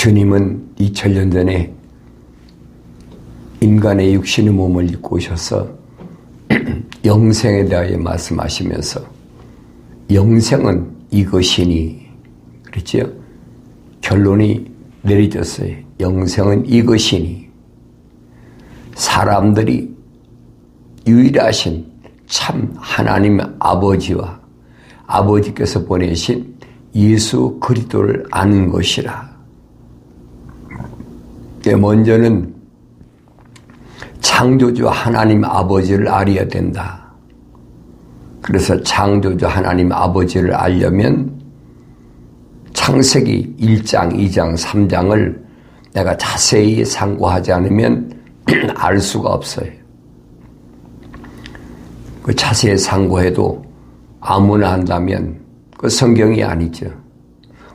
주님은 2000년 전에 인간의 육신의 몸을 입고 오셔서 영생에 대하여 말씀하시면서 영생은 이것이니 그랬죠? 결론이 내려졌어요. 영생은 이것이니 사람들이 유일하신 참 하나님 아버지와 아버지께서 보내신 예수 그리스도를 아는 것이라. 먼저는 창조주 하나님 아버지를 알아야 된다. 그래서 창조주 하나님 아버지를 알려면 창세기 1장, 2장, 3장을 내가 자세히 상고하지 않으면 알 수가 없어요. 그 자세히 상고해도 아무나 한다면 그 성경이 아니죠.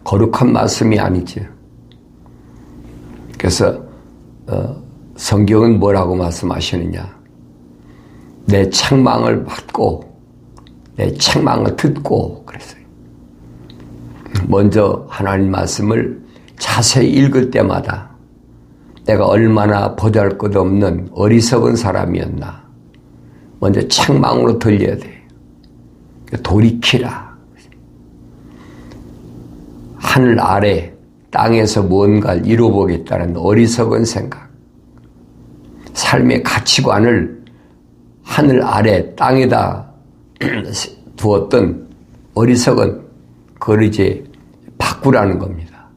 거룩한 말씀이 아니죠. 그래서 성경은 뭐라고 말씀하시느냐? 내 책망을 받고 내 책망을 듣고 그랬어요. 먼저 하나님 말씀을 자세히 읽을 때마다 내가 얼마나 보잘것없는 어리석은 사람이었나 먼저 책망으로 들려야 돼. 돌이키라. 하늘 아래 땅에서 뭔가를 이루어보겠다는 어리석은 생각, 삶의 가치관을 하늘 아래 땅에다 두었던 어리석은 그걸 이제 바꾸라는 겁니다.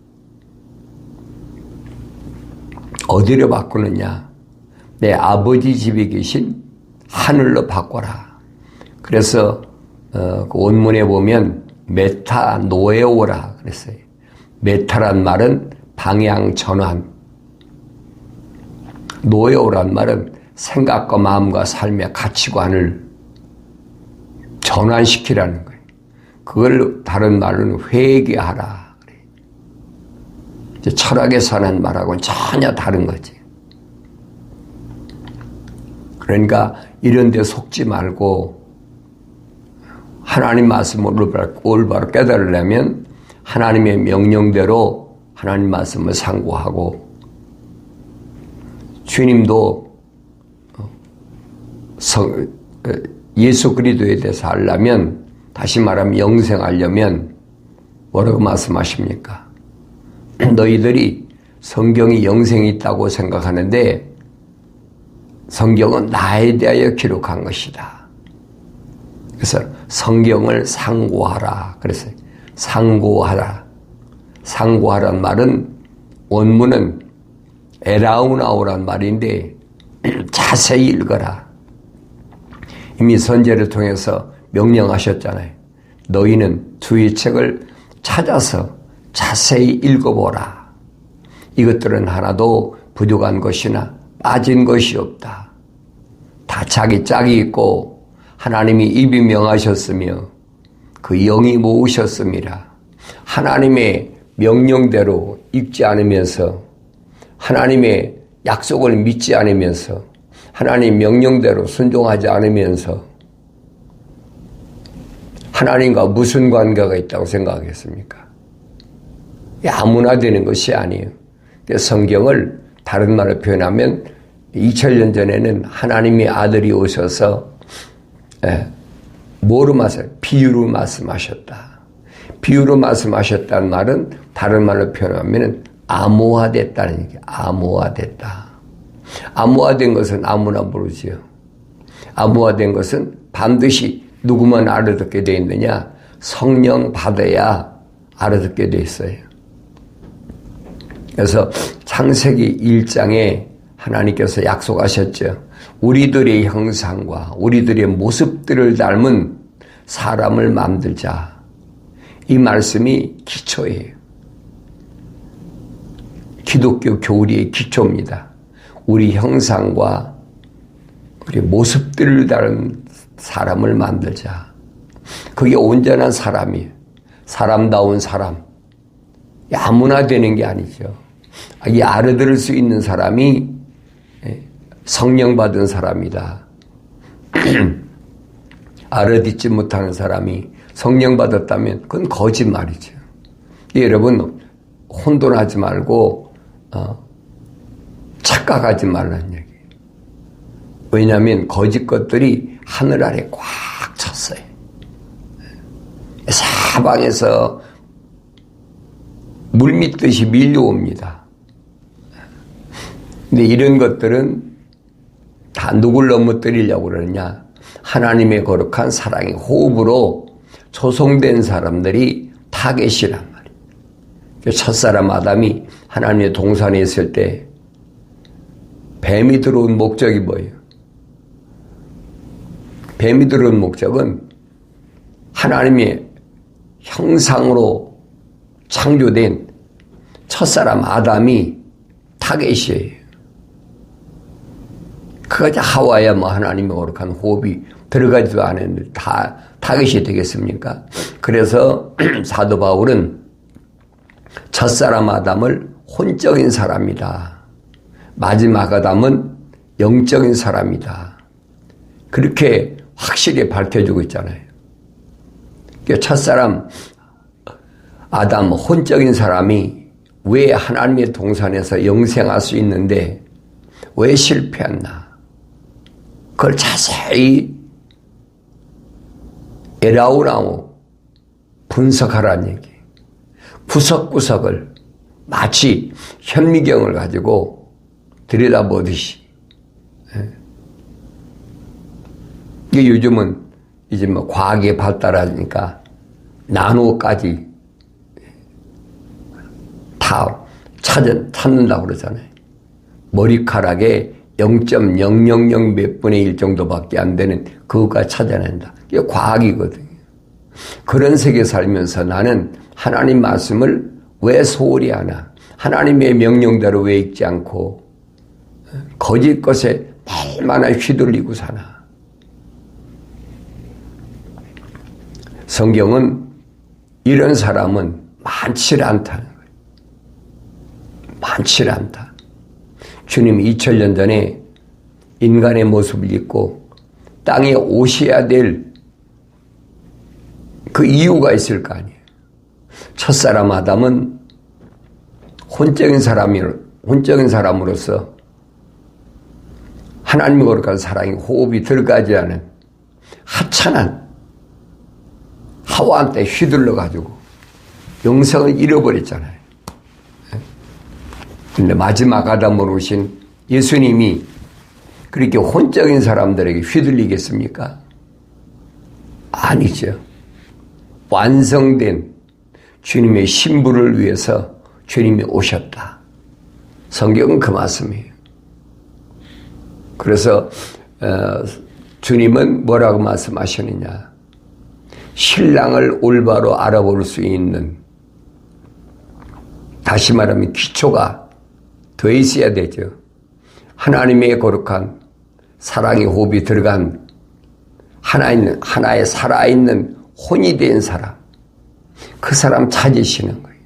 어디로 바꾸느냐? 내 아버지 집에 계신 하늘로 바꿔라. 그래서 그 원문에 보면 메타노에오라 그랬어요. 메타란 말은 방향 전환, 노에오란 말은 생각과 마음과 삶의 가치관을 전환시키라는 거예요. 그걸 다른 말로는 회개하라. 이제 철학에서 하는 말하고는 전혀 다른 거지. 그러니까 이런 데 속지 말고 하나님 말씀을 올바로 깨달으려면 하나님의 명령대로 하나님 말씀을 상고하고 주님도 예수 그리스도에 대해서 알려면 다시 말하면 영생하려면 뭐라고 말씀하십니까? 너희들이 성경이 영생이 있다고 생각하는데 성경은 나에 대하여 기록한 것이다. 그래서 성경을 상고하라. 그래서 상고하라. 상고하란 말은 원문은 에라우나오란 말인데 자세히 읽어라. 이미 선제를 통해서 명령하셨잖아요. 너희는 주의 책을 찾아서 자세히 읽어보라. 이것들은 하나도 부족한 것이나 빠진 것이 없다. 다 자기 짝이 있고 하나님이 입이 명하셨으며 그 영이 모으셨음이라. 하나님의 명령대로 읽지 않으면서 하나님의 약속을 믿지 않으면서 하나님 명령대로 순종하지 않으면서 하나님과 무슨 관계가 있다고 생각하겠습니까? 아무나 되는 것이 아니에요. 성경을 다른 말로 표현하면 2000년 전에는 하나님의 아들이 오셔서 뭐로 비유로 말씀하셨다. 비유로 말씀하셨다는 말은 다른 말로 표현하면 암호화됐다는 얘기예요. 암호화됐다. 암호화된 것은 아무나 모르지요. 암호화된 것은 반드시 누구만 알아듣게 되어 있느냐? 성령 받아야 알아듣게 되어 있어요. 그래서 창세기 1장에 하나님께서 약속하셨죠. 우리들의 형상과 우리들의 모습들을 닮은 사람을 만들자. 이 말씀이 기초예요. 기독교 교리의 기초입니다. 우리 형상과 우리 모습들을 닮은 사람을 만들자. 그게 온전한 사람이에요. 사람다운 사람. 아무나 되는 게 아니죠. 이 알아들을 수 있는 사람이 성령 받은 사람이다. 알아듣지 못하는 사람이 성령 받았다면 그건 거짓말이죠. 여러분 혼돈하지 말고 착각하지 말라는 얘기예요. 왜냐하면 거짓 것들이 하늘 아래 꽉 찼어요. 사방에서 물밀듯이 밀려옵니다. 근데 이런 것들은 다 누굴 넘어뜨리려고 그러느냐? 하나님의 거룩한 사랑의 호흡으로 조성된 사람들이 타겟이란 말이에요. 첫사람 아담이 하나님의 동산에 있을 때 뱀이 들어온 목적이 뭐예요? 뱀이 들어온 목적은 하나님의 형상으로 창조된 첫사람 아담이 타겟이에요. 그가 하와야 뭐 하나님의 거룩한 호흡이 들어가지도 않았는데 다 타겟이 되겠습니까? 그래서 사도 바울은 첫사람 아담을 혼적인 사람이다. 마지막 아담은 영적인 사람이다. 그렇게 확실히 밝혀주고 있잖아요. 첫사람 아담 혼적인 사람이 왜 하나님의 동산에서 영생할 수 있는데 왜 실패했나? 그걸 자세히 에라우나무 분석하라는 얘기. 구석구석을 마치 현미경을 가지고 들여다보듯이. 이게 요즘은 이제 뭐 과학이 발달하니까 나노까지 다 찾는다고 그러잖아요. 머리카락에 0.000 몇 분의 1 정도밖에 안 되는 그것까지 찾아낸다. 이게 과학이거든요. 그런 세계에 살면서 나는 하나님 말씀을 왜 소홀히 하나? 하나님의 명령대로 왜 읽지 않고 거짓 것에 날마다 휘둘리고 사나? 성경은 이런 사람은 많지 않다는 거예요. 많지 않다. 주님이 2000년 전에 인간의 모습을 입고 땅에 오셔야 될 그 이유가 있을 거 아니에요. 첫사람 아담은 혼적인 사람으로서 하나님의 거룩한 사랑이 호흡이 들어가지 않은 하찮은 하와한테 휘둘러가지고 영생을 잃어버렸잖아요. 근데 마지막 아담으로 오신 예수님이 그렇게 혼적인 사람들에게 휘둘리겠습니까? 아니죠. 완성된 주님의 신부를 위해서 주님이 오셨다. 성경은 그 말씀이에요. 그래서 주님은 뭐라고 말씀하시느냐? 신랑을 올바로 알아볼 수 있는, 다시 말하면 기초가 돼 있어야 되죠. 하나님의 거룩한 사랑의 호흡이 들어간 하나의 살아있는 혼이 된 사람, 그 사람 찾으시는 거예요.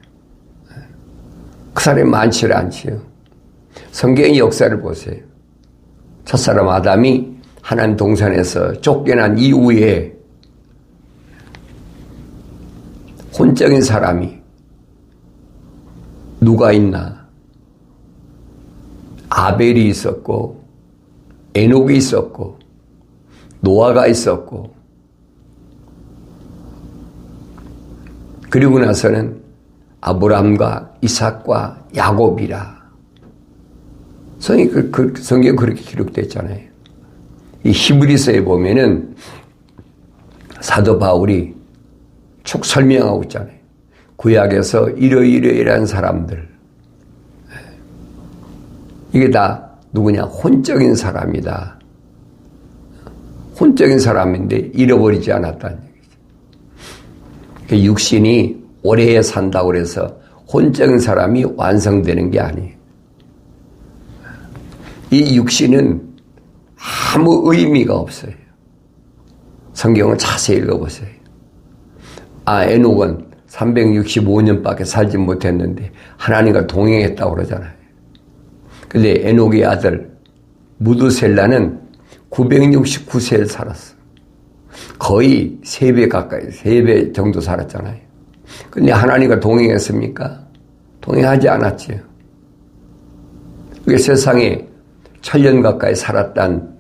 그 사람이 많지 않지요. 성경의 역사를 보세요. 첫사람 아담이 하나님 동산에서 쫓겨난 이후에 혼적인 사람이 누가 있나? 아벨이 있었고, 에녹이 있었고, 노아가 있었고, 그리고 나서는 아브람과 이삭과 야곱이라. 성경 그렇게 기록됐잖아요. 이 히브리서에 보면은 사도 바울이 쭉 설명하고 있잖아요. 구약에서 이러이러이러한 사람들. 이게 다 누구냐? 혼적인 사람이다. 혼적인 사람인데 잃어버리지 않았다는 얘기죠. 육신이 오래 산다고 그래서 혼적인 사람이 완성되는 게 아니에요. 이 육신은 아무 의미가 없어요. 성경을 자세히 읽어보세요. 에녹은 365년밖에 살지 못했는데 하나님과 동행했다고 그러잖아요. 근데 에녹의 아들 무드셀라는 969세를 살았어. 거의 3배 가까이, 3배 정도 살았잖아요. 근데 하나님과 동행했습니까? 동행하지 않았지요. 그게 세상에 1000년 가까이 살았단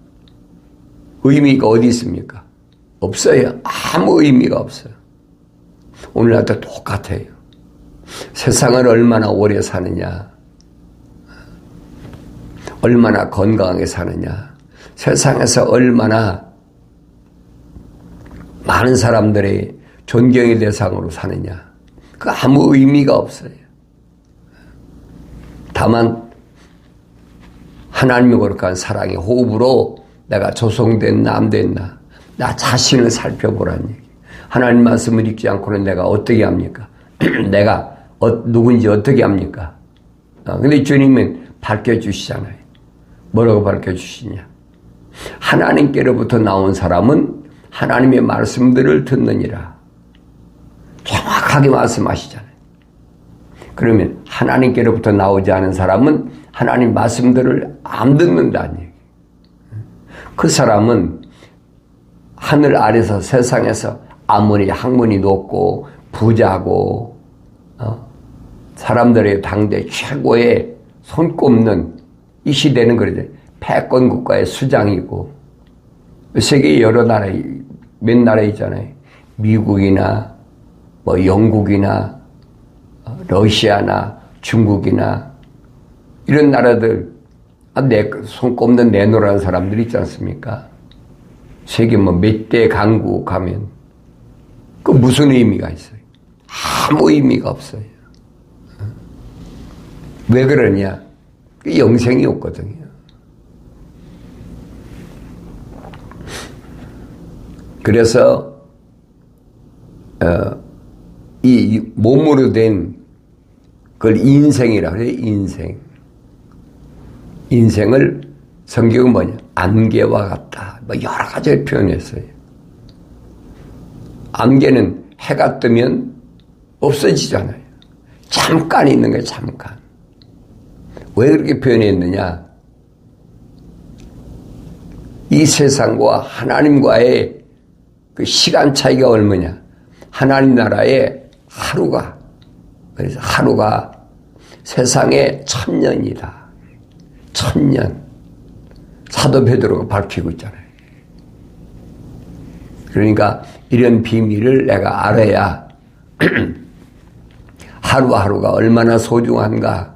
의미가 어디 있습니까? 없어요. 아무 의미가 없어요. 오늘날도 똑같아요. 세상을 얼마나 오래 사느냐, 얼마나 건강하게 사느냐, 세상에서 얼마나 많은 사람들의 존경의 대상으로 사느냐, 그 아무 의미가 없어요. 다만 하나님의 거룩한 사랑의 호흡으로 내가 조성됐나 안 됐나, 나 자신을 살펴보라는 얘기. 하나님 말씀을 읽지 않고는 내가 어떻게 합니까? 내가 누군지 어떻게 합니까? 근데 주님은 밝혀주시잖아요. 뭐라고 밝혀주시냐? 하나님께로부터 나온 사람은 하나님의 말씀들을 듣느니라. 정확하게 말씀하시잖아요. 그러면 하나님께로부터 나오지 않은 사람은 하나님 말씀들을 안 듣는다는 얘기. 그 사람은 하늘 아래서 세상에서 아무리 학문이 높고 부자고 사람들의 당대 최고의 손꼽는 이 시대는 그러죠. 패권 국가의 수장이고 세계 여러 나라에 몇 나라 있잖아요. 미국이나 뭐 영국이나 러시아나 중국이나 이런 나라들 손꼽는 내노라는 사람들 있지 않습니까? 세계 뭐 몇 대 강국 가면 그 무슨 의미가 있어요? 아무 의미가 없어요. 왜 그러냐? 그 영생이 없거든요. 그래서 이 몸으로 된 그걸 인생이라고 해요. 인생을 성경은 뭐냐? 안개와 같다. 뭐 여러 가지를 표현했어요. 안개는 해가 뜨면 없어지잖아요. 잠깐 있는 거예요. 잠깐. 왜 그렇게 표현했느냐? 이 세상과 하나님과의 그 시간 차이가 얼마냐? 하나님 나라의 하루가, 그래서 하루가 세상의 1000년이다. 1000년. 사도 베드로가 밝히고 있잖아요. 그러니까 이런 비밀을 내가 알아야 하루하루가 얼마나 소중한가,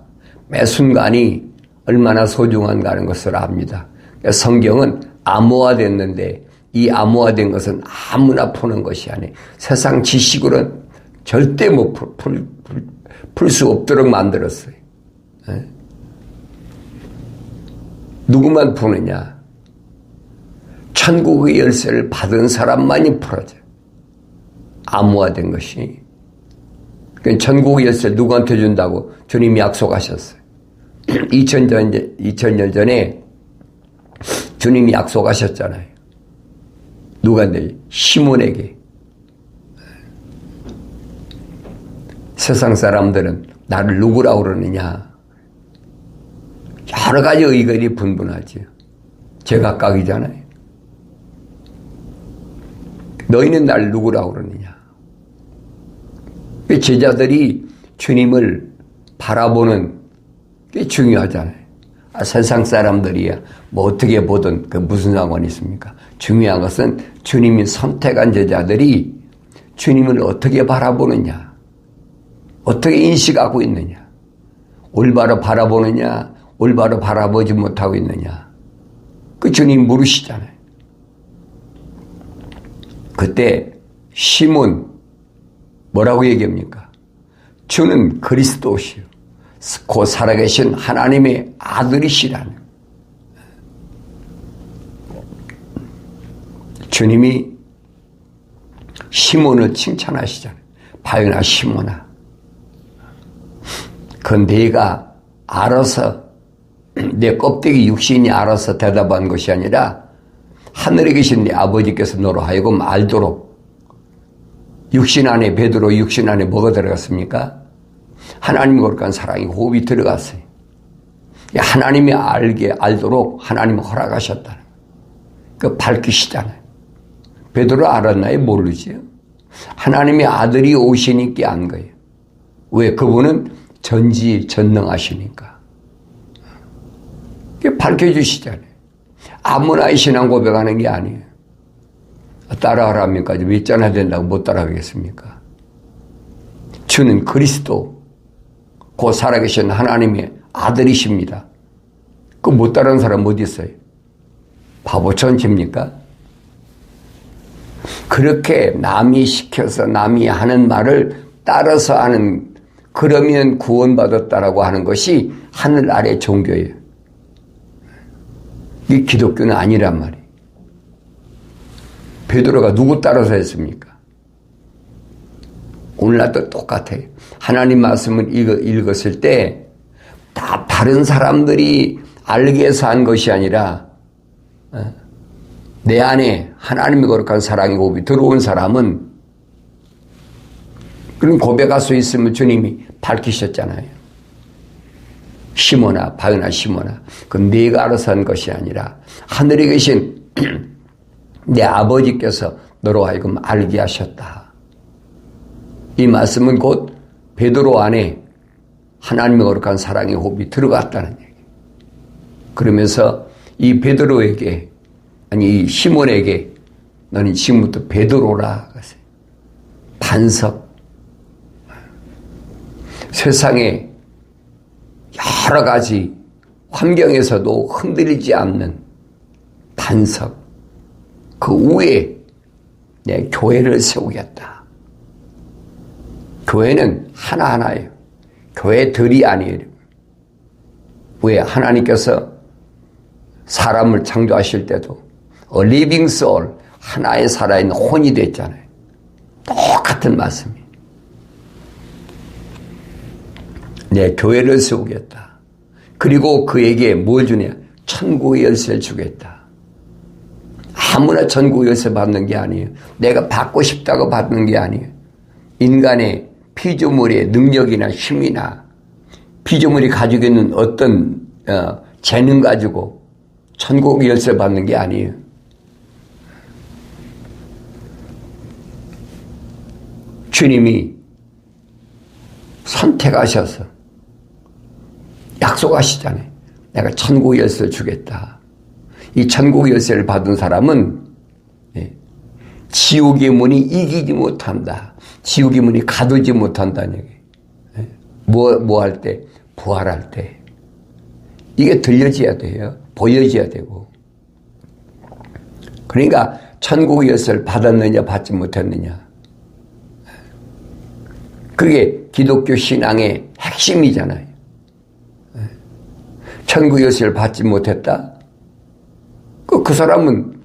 매 순간이 얼마나 소중한가 하는 것을 압니다. 성경은 암호화됐는데 이 암호화된 것은 아무나 푸는 것이 아니에요. 세상 지식으로는 절대 못 풀 수 없도록 만들었어요. 누구만 푸느냐? 천국의 열쇠를 받은 사람만이 풀어져요. 암호화된 것이. 천국의 열쇠를 누구한테 준다고 주님이 약속하셨어요. 2000년 전에 주님이 약속하셨잖아요. 누구한테? 시몬에게. 세상 사람들은 나를 누구라고 그러느냐? 여러 가지 의견이 분분하죠. 제각각이잖아요. 너희는 나를 누구라고 그러느냐? 제자들이 주님을 바라보는 게 중요하잖아요. 세상 사람들이야 뭐 어떻게 보든 그 무슨 상관이 있습니까? 중요한 것은 주님이 선택한 제자들이 주님을 어떻게 바라보느냐, 어떻게 인식하고 있느냐, 올바로 바라보느냐, 올바로 바라보지 못하고 있느냐, 그 주님 물으시잖아요. 그때 시몬 뭐라고 얘기합니까? 주는 그리스도시요 곧 살아계신 하나님의 아들이시라는. 주님이 시몬을 칭찬하시잖아요. 바요나 시몬아, 그 네가 알아서 내 껍데기 육신이 알아서 대답한 것이 아니라 하늘에 계신 네 아버지께서 너로 하여금 알도록. 육신 안에 베드로 육신 안에 뭐가 들어갔습니까? 하나님 거룩한 사랑이 호흡이 들어갔어요. 하나님이 알도록 하나님이 허락하셨다는 그 밝히시잖아요. 베드로 알았나요? 모르지요. 하나님의 아들이 오시니까 안 거예요. 왜? 그분은 전지전능하시니까. 이게 밝혀주시잖아요. 아무나 이 신앙 고백하는 게 아니에요. 따라하랍니까? 믿잖아야 된다고 못 따라하겠습니까? 주는 그리스도, 곧 살아계신 하나님의 아들이십니다. 그 못 따르는 사람 어디 있어요? 바보 천치입니까? 그렇게 남이 시켜서 남이 하는 말을 따라서 하는, 그러면 구원받았다라고 하는 것이 하늘 아래 종교예요. 이 기독교는 아니란 말이에요. 베드로가 누구 따라서 했습니까? 오늘날도 똑같아요. 하나님 말씀을 읽었을 때 다 다른 사람들이 알게 해서 한 것이 아니라 내 안에 하나님의 거룩한 사랑의 호흡이 들어온 사람은 그런 고백할 수 있으면 주님이 밝히셨잖아요. 시몬아, 바요나 시몬아, 그건 네가 알아서 한 것이 아니라 하늘에 계신 내 아버지께서 너로 하여금 알게 하셨다. 이 말씀은 곧 베드로 안에 하나님의 거룩한 사랑의 호흡이 들어갔다는 얘기. 그러면서 이 베드로에게, 아니 이 시몬에게 너는 지금부터 베드로라. 반석. 세상에 여러 가지 환경에서도 흔들리지 않는 반석. 그 위에 내 교회를 세우겠다. 교회는 하나하나예요. 교회들이 아니에요. 왜? 하나님께서 사람을 창조하실 때도 A living soul, 하나의 살아있는 혼이 됐잖아요. 똑같은 말씀이에요. 내 교회를 세우겠다. 그리고 그에게 뭘 주냐? 천국의 열쇠를 주겠다. 아무나 천국의 열쇠 받는 게 아니에요. 내가 받고 싶다고 받는 게 아니에요. 인간의 피조물의 능력이나 힘이나 피조물이 가지고 있는 어떤 재능 가지고 천국 열쇠 받는 게 아니에요. 주님이 선택하셔서 약속하시잖아요. 내가 천국 열쇠를 주겠다. 이 천국 열쇠를 받은 사람은 지옥의 문이 이기지 못한다. 지옥의 문이 가두지 못한다는 얘기. 뭐 할 때? 부활할 때. 이게 들려져야 돼요. 보여져야 되고. 그러니까 천국의 열쇠를 받았느냐 받지 못했느냐. 그게 기독교 신앙의 핵심이잖아요. 천국의 열쇠를 받지 못했다? 그 사람은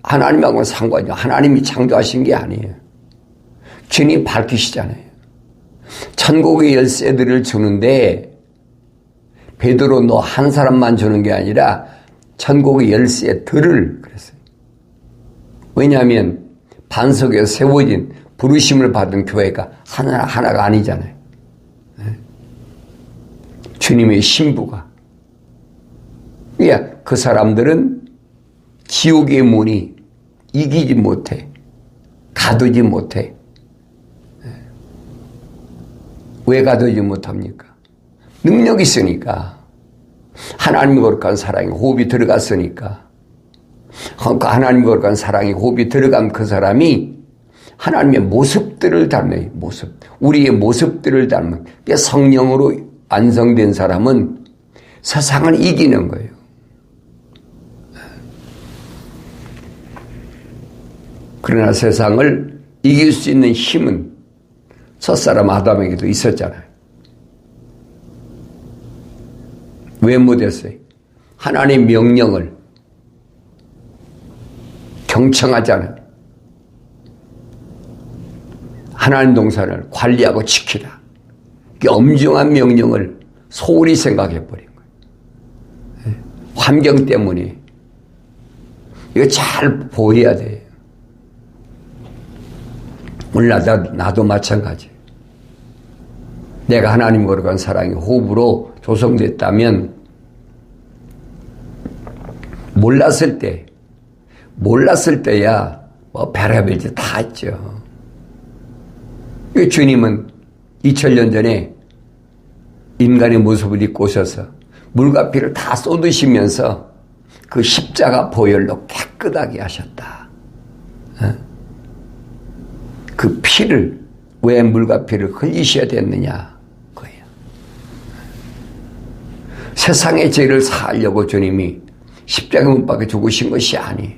하나님하고는 상관이, 하나님이 창조하신 게 아니에요. 주님이 밝히시잖아요. 천국의 열쇠들을 주는데 베드로 너 한 사람만 주는 게 아니라 천국의 열쇠들을 그랬어요. 왜냐하면 반석에 세워진 부르심을 받은 교회가 하나가 아니잖아요. 주님의 신부가. 그 사람들은 지옥의 문이 이기지 못해. 가두지 못해. 왜 가두지 못합니까? 능력이 있으니까. 하나님의 거룩한 사랑이 호흡이 들어갔으니까. 하나님의 거룩한 사랑이 호흡이 들어간 그 사람이 하나님의 모습들을 닮아요. 모습. 우리의 모습들을 닮은 성령으로 완성된 사람은 세상을 이기는 거예요. 그러나 세상을 이길 수 있는 힘은 첫사람 아담에게도 있었잖아요. 왜 못했어요? 하나님의 명령을 경청하잖아요. 하나님 동산을 관리하고 지키라. 그 엄중한 명령을 소홀히 생각해버린 거예요. 환경 때문에. 이거 잘 보여야 돼요. 오늘 나도 마찬가지. 내가 하나님 거룩한 사랑의 호흡으로 조성됐다면 몰랐을 때야 뭐 별의별 짓 다 했죠. 주님은 2000년 전에 인간의 모습을 입고 오셔서 물과 피를 다 쏟으시면서 그 십자가 보혈로 깨끗하게 하셨다. 그 피를 왜 물과 피를 흘리셔야 됐느냐 그거예요. 세상의 죄를 사하려고 주님이 십자가 못 박혀 죽으신 것이 아니에요.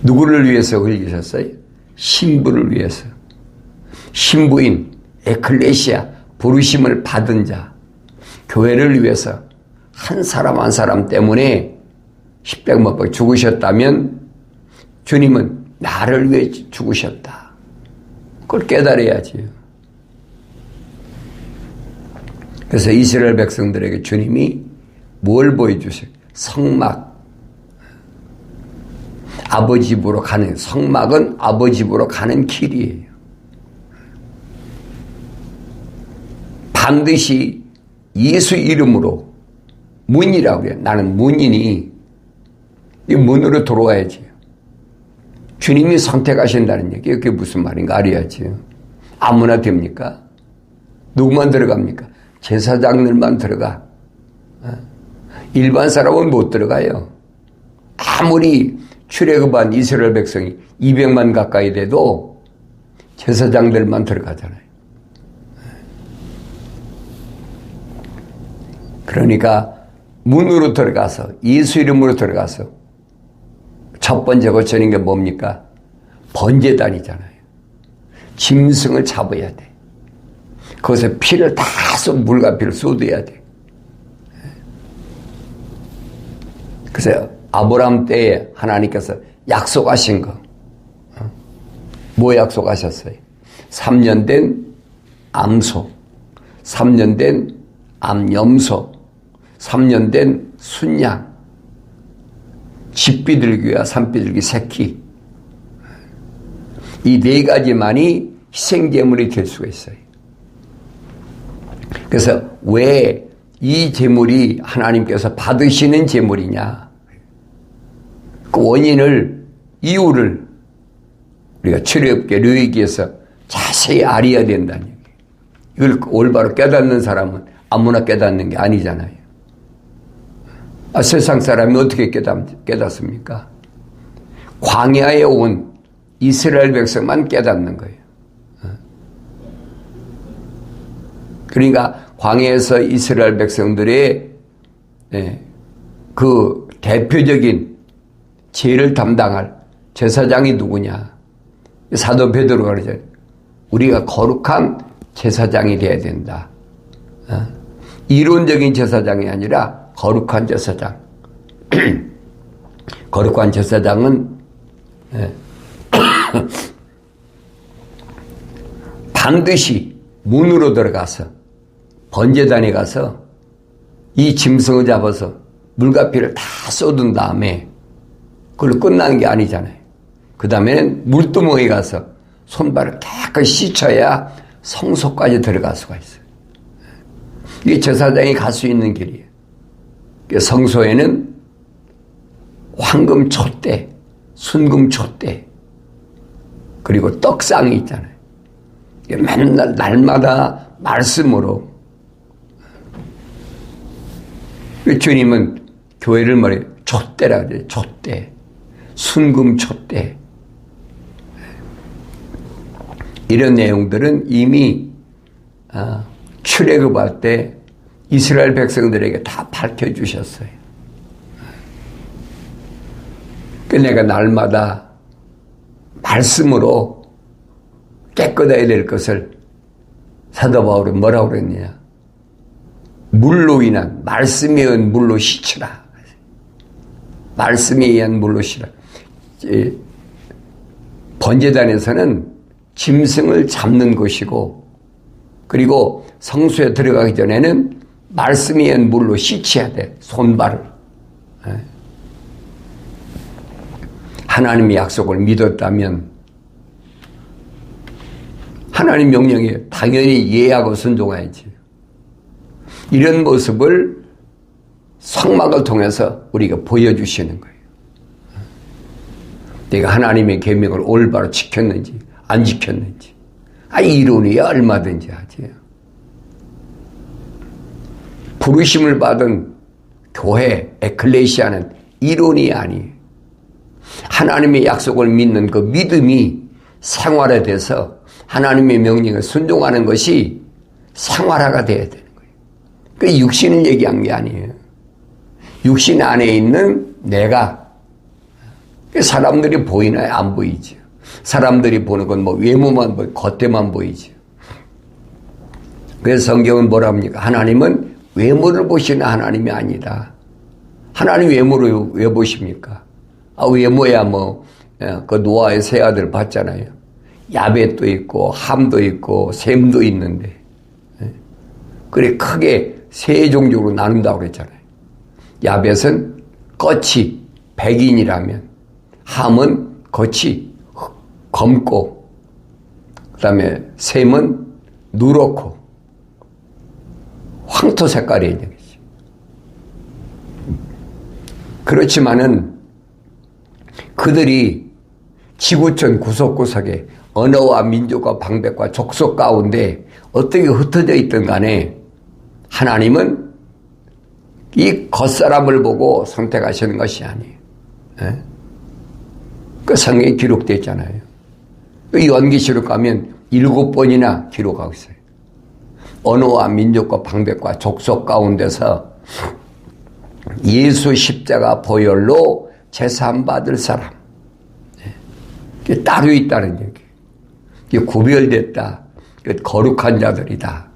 누구를 위해서 흘리셨어요? 신부를 위해서. 신부인 에클레시아 부르심을 받은 자 교회를 위해서 한 사람 한 사람 때문에 십자가 못 박혀 죽으셨다면 주님은 나를 위해 죽으셨다. 그걸 깨달아야지요. 그래서 이스라엘 백성들에게 주님이 뭘 보여주세요? 성막. 아버지 집으로 가는, 성막은 아버지 집으로 가는 길이에요. 반드시 예수 이름으로 문이라고 해요. 나는 문이니 이 문으로 들어와야지. 주님이 선택하신다는 얘기, 그게 무슨 말인가 알아야지. 아무나 됩니까? 누구만 들어갑니까? 제사장들만 들어가. 일반 사람은 못 들어가요. 아무리 출애굽한 이스라엘 백성이 200만 가까이 돼도 제사장들만 들어가잖아요. 그러니까 문으로 들어가서 예수 이름으로 들어가서 첫 번째 거쳐는 게 뭡니까? 번제단이잖아요. 짐승을 잡아야 돼. 거기서 피를 다 물과 피를 쏟아야 돼. 그래서 아브라함 때에 하나님께서 약속하신 거, 뭐 약속하셨어요? 3년 된 암소, 3년 된 암염소, 3년 된 순양, 집비둘기와 산비둘기 새끼, 이 네 가지만이 희생제물이 될 수가 있어요. 그래서 왜 이 제물이 하나님께서 받으시는 제물이냐? 그 원인을, 이유를 우리가 출애굽기 르위기에서 자세히 알아야 된다는 얘기예요. 이걸 올바로 깨닫는 사람은 아무나 깨닫는 게 아니잖아요. 세상 사람이 어떻게 깨닫습니까? 광야에 온 이스라엘 백성만 깨닫는 거예요. 그러니까 광야에서 이스라엘 백성들의 그 대표적인 죄를 담당할 제사장이 누구냐? 사도 베드로가 그러죠. 우리가 거룩한 제사장이 돼야 된다. 이론적인 제사장이 아니라 거룩한 제사장. 거룩한 제사장은 반드시 문으로 들어가서 번제단에 가서 이 짐승을 잡아서 물과 피를 다 쏟은 다음에 그걸로 끝나는 게 아니잖아요. 그 다음에는 물두멍에 가서 손발을 깨끗이 씻어야 성소까지 들어갈 수가 있어요. 이게 제사장이 갈 수 있는 길이에요. 성소에는 황금 촛대, 순금 촛대, 그리고 떡상이 있잖아요. 맨날 날마다 말씀으로 주님은 교회를 말해 촛대라 그래요. 촛대, 순금 촛대. 이런 내용들은 이미 출애굽할 때 이스라엘 백성들에게 다 밝혀주셨어요. 내가 날마다 말씀으로 깨끗해야 될 것을 사도 바울은 뭐라고 그랬느냐? 물로 인한, 말씀에 의한 물로 씻으라. 말씀에 의한 물로 씻으라. 번제단에서는 짐승을 잡는 것이고, 그리고 성소에 들어가기 전에는 말씀에 의한 물로 씻어야 돼, 손발을. 하나님의 약속을 믿었다면 하나님 명령에 당연히 이해하고 순종해야지. 이런 모습을 성막을 통해서 우리가 보여주시는 거예요. 내가 하나님의 계명을 올바로 지켰는지 안 지켰는지. 이론이야 얼마든지 하지. 부르심을 받은 교회, 에클레시아는 이론이 아니에요. 하나님의 약속을 믿는 그 믿음이 생활에 돼서 하나님의 명령에 순종하는 것이 생활화가 돼야 되는 거예요. 그 육신을 얘기한 게 아니에요. 육신 안에 있는 내가, 사람들이 보이나요? 안 보이죠. 사람들이 보는 건 뭐 외모만 보이고 겉에만 보이죠. 그래서 성경은 뭐라 합니까? 하나님은 외모를 보시는 하나님이 아니다. 하나님 외모를 왜 보십니까? 외모야 그 노아의 세 아들 봤잖아요. 야벳도 있고 함도 있고 셈도 있는데, 그래 크게 세 종족으로 나눈다고 그랬잖아요. 야벳은 껍이 백인이라면, 함은 겉이 검고, 그 다음에 셈은 누렇고 황토 색깔이 있는 거지. 그렇지만은 그들이 지구촌 구석구석에 언어와 민족과 방백과 족속 가운데 어떻게 흩어져 있든 간에 하나님은 이 겉사람을 보고 선택하시는 것이 아니에요. 그 성경에 기록되어 있잖아요. 그 요한계시록 가면 7번이나 기록하고 있어요. 언어와 민족과 방백과 족속 가운데서 예수 십자가 보혈로 제사함 받을 사람, 따로 있다는 얘기. 이게 구별됐다. 거룩한 자들이다.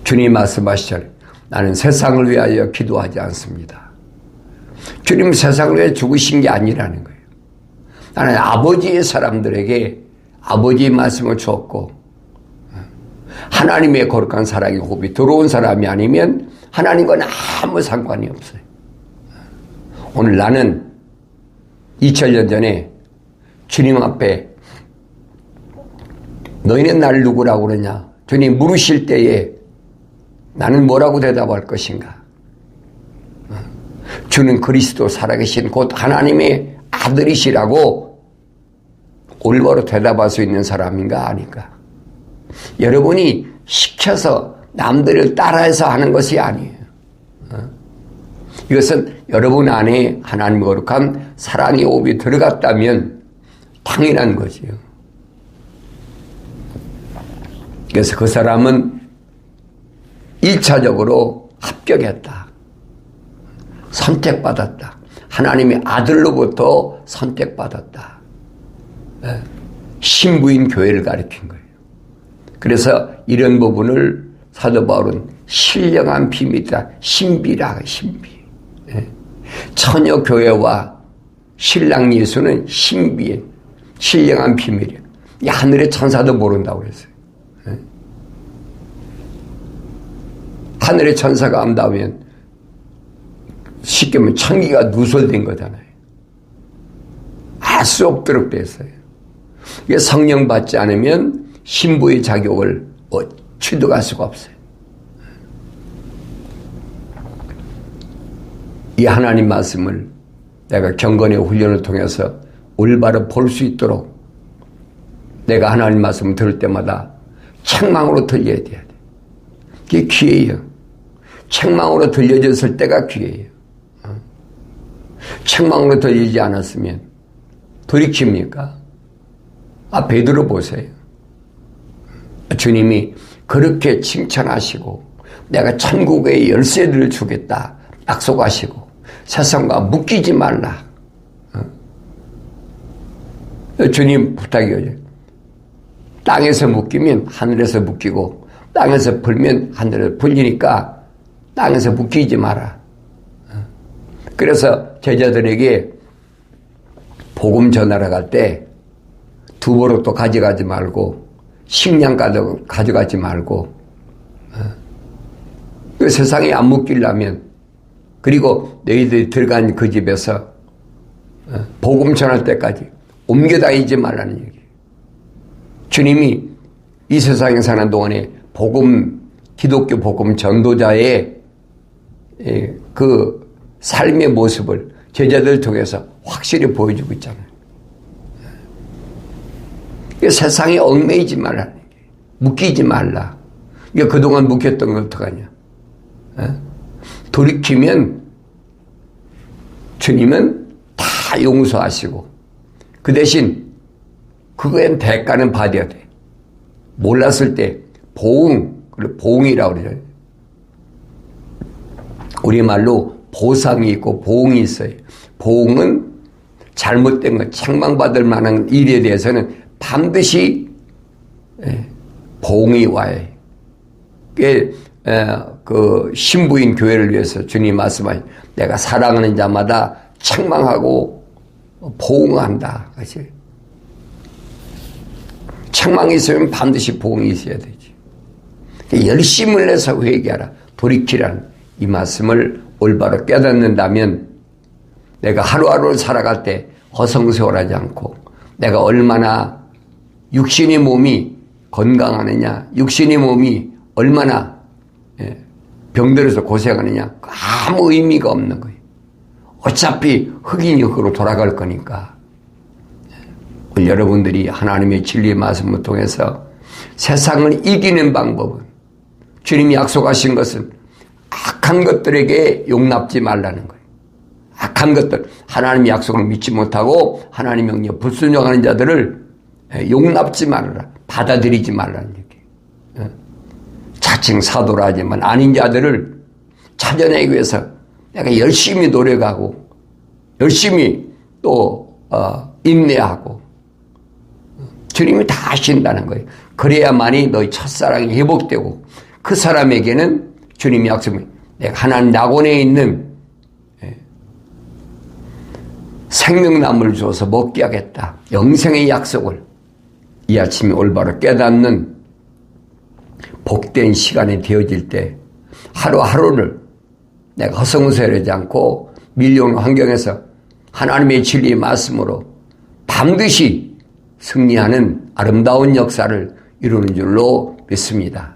주님 말씀하시잖아요. 나는 세상을 위하여 기도하지 않습니다. 주님 세상을 위해 죽으신 게 아니라는 거예요. 나는 아버지의 사람들에게 아버지의 말씀을 주었고, 하나님의 거룩한 사랑의 호흡이 들어온 사람이 아니면 하나님과는 아무 상관이 없어요. 오늘 나는 2000년 전에 주님 앞에 너희는 나를 누구라고 그러냐? 주님 물으실 때에 나는 뭐라고 대답할 것인가? 주는 그리스도 살아계신 곧 하나님의 아들이시라고 올바로 대답할 수 있는 사람인가 아닌가? 여러분이 시켜서 남들을 따라해서 하는 것이 아니에요. 이것은 여러분 안에 하나님의 거룩한 사랑의 호흡이 들어갔다면 당연한 거지요. 그래서 그 사람은 1차적으로 합격했다. 선택받았다. 하나님의 아들로부터 선택받았다. 신부인 교회를 가리킨 거예요. 그래서 이런 부분을 사도 바울은 신령한 비밀이다. 신비라, 신비. 처녀 교회와 신랑 예수는 신비에 신령한 비밀이에요. 이 하늘의 천사도 모른다고 그랬어요. 하늘의 천사가 안다면 쉽게 말하면 천기가 누설된 거잖아요. 알 수 없도록 됐어요. 이게 성령 받지 않으면 신부의 자격을 취득할 수가 없어요. 이 하나님 말씀을 내가 경건의 훈련을 통해서 올바로 볼 수 있도록 내가 하나님 말씀을 들을 때마다 책망으로 들려야 돼야 돼. 그게 기회예요. 책망으로 들려졌을 때가 기회예요. 책망으로 들리지 않았으면 돌이킵니까? 베드로 보세요. 주님이 그렇게 칭찬하시고 내가 천국의 열쇠들을 주겠다 약속하시고 세상과 묶이지 말라. 주님 부탁이에요. 땅에서 묶이면 하늘에서 묶이고 땅에서 풀면 하늘에서 풀리니까 땅에서 묶이지 마라. 그래서 제자들에게 복음 전하러 갈 때 두보로도 가져가지 말고 식량 가져가지 말고 그 세상에 안 묶이려면 그리고 너희들이 들어간 그 집에서 복음 전할 때까지 옮겨 다니지 말라는 얘기예요. 주님이 이 세상에 사는 동안에 기독교 복음 전도자의 그 삶의 모습을 제자들 통해서 확실히 보여주고 있잖아요. 세상에 얽매이지 말라는 게, 묶이지 말라. 그동안 묶였던 거 어떡하냐. 돌이키면 주님은 다 용서하시고 그 대신 그거엔 대가는 받아야 돼. 몰랐을 때 보응이라고 그러죠. 우리말로 보상이 있고 보응이 있어요. 보응은 잘못된 것, 책망받을 만한 일에 대해서는 반드시 보응이 와야 해요. 그 신부인 교회를 위해서 주님 말씀하신 내가 사랑하는 자마다 책망하고 보응한다. 그렇지? 책망이 있으면 반드시 보응이 있어야 되지. 열심을 내서 회개하라. 돌이키라는 이 말씀을 올바로 깨닫는다면 내가 하루하루를 살아갈 때 허송세월하지 않고 내가 얼마나 육신의 몸이 건강하느냐, 육신의 몸이 얼마나 병들어서 고생하느냐, 아무 의미가 없는 거예요. 어차피 흑인 흙으로 돌아갈 거니까. 여러분들이 하나님의 진리의 말씀을 통해서 세상을 이기는 방법은 주님이 약속하신 것은 악한 것들에게 용납지 말라는 거예요. 악한 것들, 하나님의 약속을 믿지 못하고 하나님의 명령에 불순종하는 자들을 용납지 말아라. 받아들이지 말라는 얘기예요. 자칭 사도라 하지만 아닌 자들을 찾아내기 위해서 내가 열심히 노력하고 열심히 또 인내하고 주님이 다 하신다는 거예요. 그래야만이 너희 첫사랑이 회복되고 그 사람에게는 주님이 약속해 내가 하나님 낙원에 있는 생명나무를 주어서 먹게 하겠다. 영생의 약속을 이 아침에 올바로 깨닫는 복된 시간이 되어질 때 하루하루를 내가 허송세월하지 않고 밀려오는 환경에서 하나님의 진리의 말씀으로 반드시 승리하는 아름다운 역사를 이루는 줄로 믿습니다.